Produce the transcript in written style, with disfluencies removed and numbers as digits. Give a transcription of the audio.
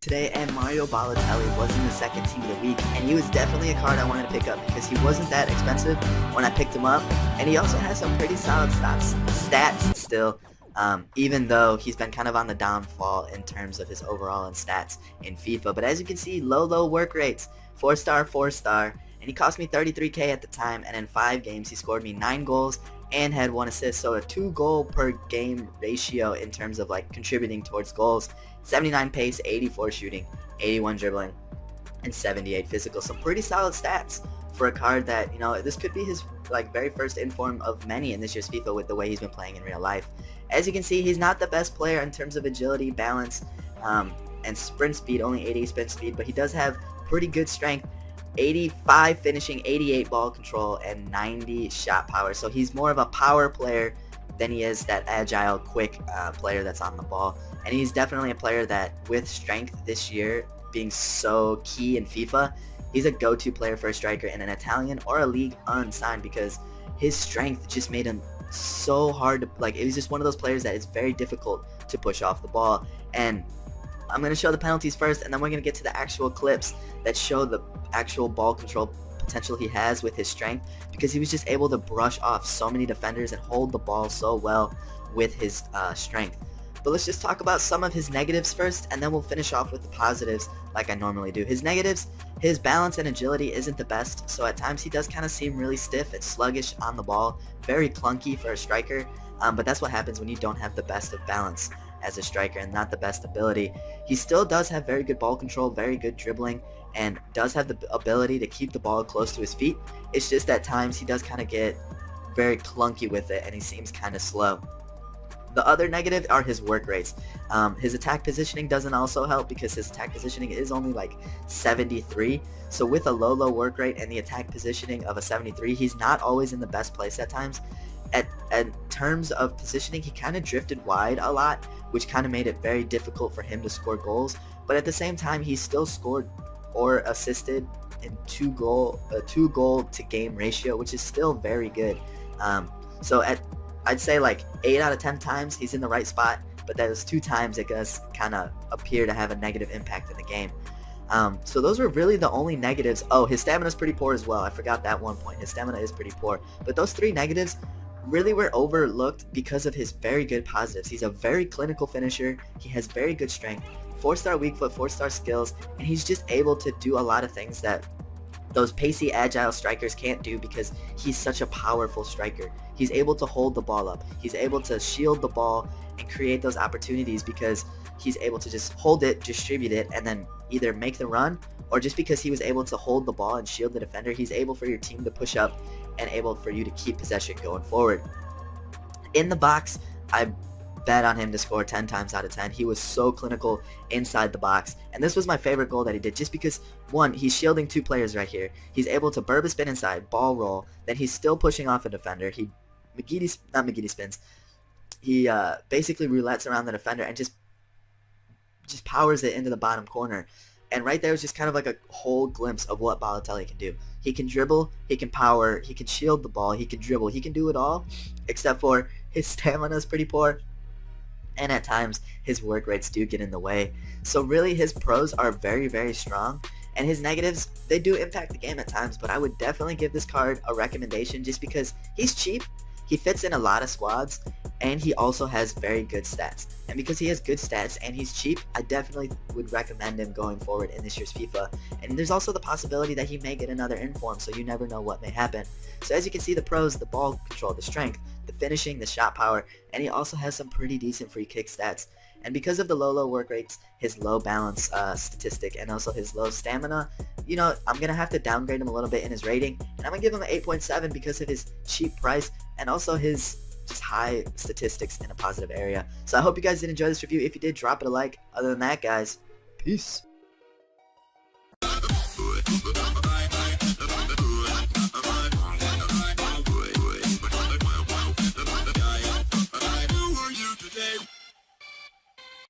today, and Mario Balotelli was in the second team of the week, and he was definitely a card I wanted to pick up because he wasn't that expensive when I picked him up, and he also has some pretty solid stats still, even though he's been kind of on the downfall in terms of his overall and stats in FIFA. But as you can see, low work rates, 4-star, 4-star, and he cost me 33k at the time, and in 5 games he scored me 9 goals and had 1 assist, so a 2 goal per game ratio in terms of like contributing towards goals. 79 pace, 84 shooting, 81 dribbling, and 78 physical. Some pretty solid stats for a card that, you know, this could be his like very first inform of many in this year's FIFA with the way he's been playing in real life. As you can see, he's not the best player in terms of agility, balance, and sprint speed, only 88 sprint speed, but he does have pretty good strength, 85 finishing, 88 ball control, and 90 shot power. So he's more of a power player than he is that agile, quick player that's on the ball. And he's definitely a player that, with strength this year being so key in FIFA, he's a go-to player for a striker in an Italian or a league unsigned, because his strength just made him so hard to, like, it was just one of those players that is very difficult to push off the ball. And I'm going to show the penalties first, and then we're going to get to the actual clips that show the actual ball control potential he has with his strength, because he was just able to brush off so many defenders and hold the ball so well with his strength. But let's just talk about some of his negatives first, and then we'll finish off with the positives like I normally do. His negatives: his balance and agility isn't the best, so at times he does kind of seem really stiff and sluggish on the ball, very clunky for a striker, but that's what happens when you don't have the best of balance as a striker and not the best ability. He still does have very good ball control, very good dribbling, and does have the ability to keep the ball close to his feet. It's just at times he does kind of get very clunky with it, and he seems kind of slow. The other negative are his work rates. His attack positioning doesn't also help, because his attack positioning is only like 73. So with a low work rate and the attack positioning of a 73, he's not always in the best place at times. In terms of positioning, he kind of drifted wide a lot, which kind of made it very difficult for him to score goals. But at the same time, he still scored or assisted in 2 goal to game ratio, which is still very good. I'd say like 8 out of 10 times he's in the right spot, but those 2 times it does kind of appear to have a negative impact in the game. So those were really the only negatives. Oh, his stamina is pretty poor as well. I forgot that one point. His stamina is pretty poor. But those 3 negatives really were overlooked because of his very good positives. He's a very clinical finisher. He has very good strength, 4-star weak foot, 4-star skills, and he's just able to do a lot of things that those pacey, agile strikers can't do, because he's such a powerful striker. He's able to hold the ball up. He's able to shield the ball and create those opportunities, because he's able to just hold it, distribute it, and then either make the run, or just because he was able to hold the ball and shield the defender, he's able for your team to push up and able for you to keep possession going forward. In the box, I bet on him to score 10 times out of 10. He was so clinical inside the box, and this was my favorite goal that he did, just because, one, he's shielding 2 players right here. He's able to burb a spin inside, ball roll, then he's still pushing off a defender. He basically roulettes around the defender and just powers it into the bottom corner. And right there was just kind of like a whole glimpse of what Balotelli can do. He can dribble, he can power, he can shield the ball, he can dribble, he can do it all, except for his stamina is pretty poor, and at times his work rates do get in the way. So really his pros are very strong, and his negatives, they do impact the game at times, but I would definitely give this card a recommendation just because he's cheap, he fits in a lot of squads, and he also has very good stats. And because he has good stats and he's cheap, I definitely would recommend him going forward in this year's FIFA. And there's also the possibility that he may get another inform, so you never know what may happen. So as you can see, the pros: the ball control, the strength, the finishing, the shot power, and he also has some pretty decent free kick stats. And because of the low work rates, his low balance statistic, and also his low stamina, you know, I'm going to have to downgrade him a little bit in his rating, and I'm going to give him an 8.7 because of his cheap price and also his just high statistics in a positive area. So I hope you guys did enjoy this review. If you did, drop it a like. Other than that, guys, peace.